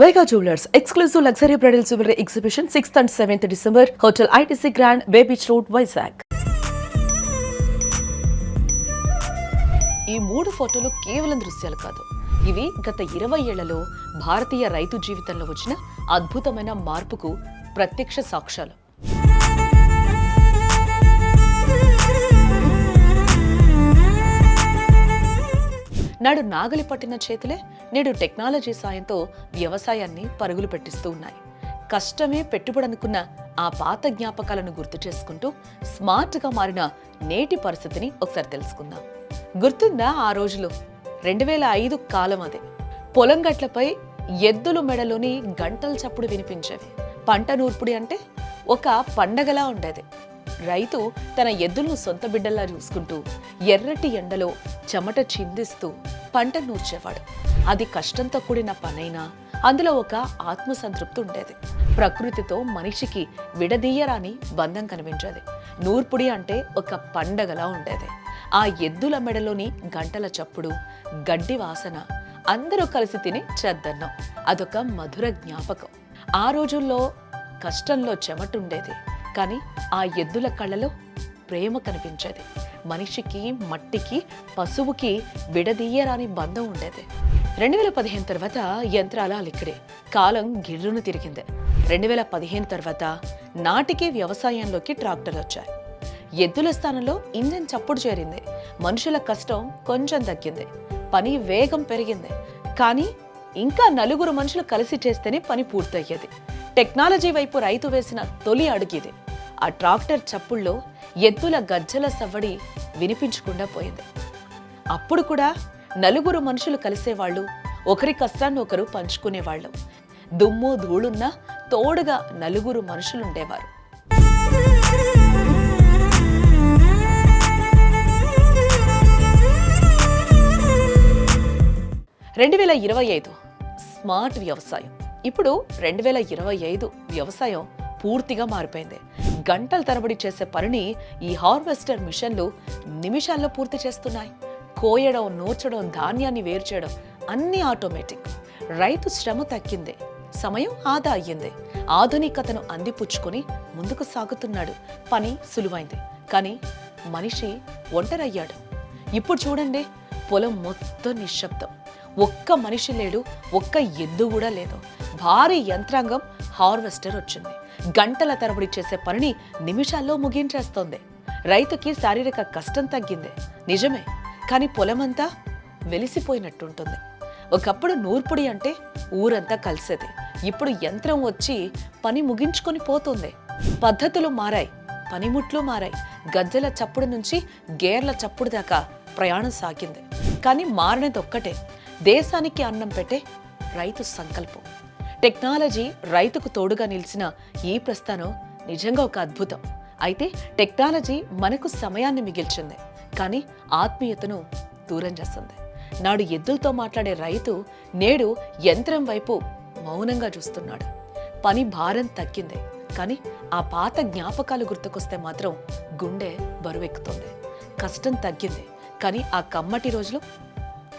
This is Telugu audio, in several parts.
Vega Jewelers exclusive luxury bridal jewelry exhibition 6th and 7th December, Hotel ITC Grand, Bay Beach Road, Vizag. ఈ మూడు ఫోటోలు కేవలం దృశ్యాలు కాదు, ఇవి గత 20 ఏళ్లలో భారతీయ రైతు జీవితంలో వచ్చిన అద్భుతమైన మార్పుకు ప్రత్యక్ష సాక్ష్యాలు. నాడు నాగలి పట్టిన చేతులే నేడు టెక్నాలజీ సాయంతో వ్యవసాయాన్ని పరుగులు పెట్టిస్తూ ఉన్నాయి. కష్టమే పెట్టుబడి అనుకున్న ఆ పాత జ్ఞాపకాలను గుర్తు చేసుకుంటూ స్మార్ట్గా మారిన నేటి పరిస్థితిని ఒకసారి తెలుసుకుందాం. గుర్తుందా ఆ రోజులు? 2005 కాలం అదే. పొలం గట్లపై ఎద్దులు మెడలోని గంటల చప్పుడు వినిపించేవి. పంట నూర్పుడి అంటే ఒక పండగలా ఉండేది. రైతు తన ఎద్దులను సొంత బిడ్డల్లా చూసుకుంటూ ఎర్రటి ఎండలో చెమట చిందిస్తూ పంట నూర్చేవాడు. అది కష్టంతో కూడిన పనైనా అందులో ఒక ఆత్మసంతృప్తి ఉండేది. ప్రకృతితో మనిషికి విడదీయరాని బంధం కనిపించేది. నూర్పుడి అంటే ఒక పండగలా ఉండేది. ఆ ఎద్దుల మెడలోని గంటల చప్పుడు, గడ్డి వాసన, అందరూ కలిసి తినే చద్దన్నం, అదొక మధుర జ్ఞాపకం. ఆ రోజుల్లో కష్టంలో చెమటుండేది, కానీ ఆ ఎద్దుల కళ్ళలో ప్రేమ కనిపించేది. మనిషికి, మట్టికి, పశువుకి విడదీయరాని బంధం ఉండేది. 2015 తర్వాత యంత్రాల అలికిడే, కాలం గిర్రును తిరిగింది. 2015 తర్వాత నాటికి వ్యవసాయంలోకి ట్రాక్టర్లు వచ్చాయి. ఎద్దుల స్థానంలో ఇంజన్ చప్పుడు చేరింది. మనుషుల కష్టం కొంచెం తగ్గింది, పని వేగం పెరిగింది. కానీ ఇంకా 4 మనుషులు కలిసి చేస్తేనే పని పూర్తయ్యేది. టెక్నాలజీ వైపు రైతు వేసిన తొలి అడుగిది. ఆ ట్రాక్టర్ చప్పుల్లో ఎద్దుల గజ్జల సవ్వడి వినిపించకుండా పోయింది. అప్పుడు కూడా 4 మనుషులు కలిసేవాళ్ళు, ఒకరి కష్టాన్ని ఒకరు పంచుకునేవాళ్ళు. దుమ్ము ధూళున్న తోడుగా 4 మనుషులుండేవారు. (2025) స్మార్ట్ వ్యవసాయం. ఇప్పుడు 2025 వ్యవసాయం పూర్తిగా మారిపోయింది. గంటల తరబడి చేసే పనిని ఈ హార్వెస్టర్ మిషన్లు నిమిషాల్లో పూర్తి చేస్తున్నాయి. కోయడం, నూర్చడం, ధాన్యాన్ని వేరు చేయడం అన్నీ ఆటోమేటిక్. రైతు శ్రమ తగ్గింది, సమయం ఆదా అయ్యింది. ఆధునికతను అందిపుచ్చుకొని ముందుకు సాగుతున్నాడు. పని సులువైంది, కానీ మనిషి ఒంటరయ్యాడు. ఇప్పుడు చూడండి, పొలం మొత్తం నిశ్శబ్దం. ఒక్క మనిషి లేడు, ఒక్క ఎద్దు కూడా లేదు. భారీ యంత్రాంగం హార్వెస్టర్ వచ్చింది. గంటల తరబడి చేసే పనిని నిమిషాల్లో ముగించేస్తోంది. రైతుకి శారీరక కష్టం తగ్గింది నిజమే, కానీ పొలమంతా వెలిసిపోయినట్టుంటుంది. ఒకప్పుడు నూర్పుడి అంటే ఊరంతా కలిసేది. ఇప్పుడు యంత్రం వచ్చి పని ముగించుకొని పోతుంది. పద్ధతులు మారాయి, పనిముట్లు మారాయి. గజ్జల చప్పుడు నుంచి గేర్ల చప్పుడు దాకా ప్రయాణం సాగింది. కానీ మారినది ఒక్కటే, దేశానికి అన్నం పెట్టే రైతు సంకల్పం. టెక్నాలజీ రైతుకు తోడుగా నిలిచిన ఈ ప్రస్థానం నిజంగా ఒక అద్భుతం. అయితే టెక్నాలజీ మనకు సమయాన్ని మిగిల్చింది, కానీ ఆత్మీయతను దూరం చేస్తుంది. నాడు ఎద్దులతో మాట్లాడే రైతు నేడు యంత్రం వైపు మౌనంగా చూస్తున్నాడు. పని భారం తగ్గింది, కానీ ఆ పాత జ్ఞాపకాలు గుర్తుకొస్తే మాత్రం గుండె బరువెక్కుతుంది. కష్టం తగ్గింది, కానీ ఆ కమ్మటి రోజులు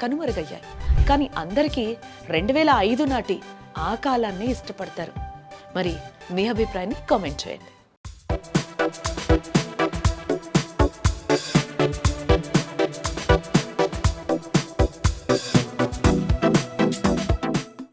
కనుమరుగయ్యాయి. కానీ అందరికీ 2005 నాటి ఆ కాలాన్ని ఇష్టపడతారు. మరి మీ అభిప్రాయాన్ని కామెంట్ చేయండి.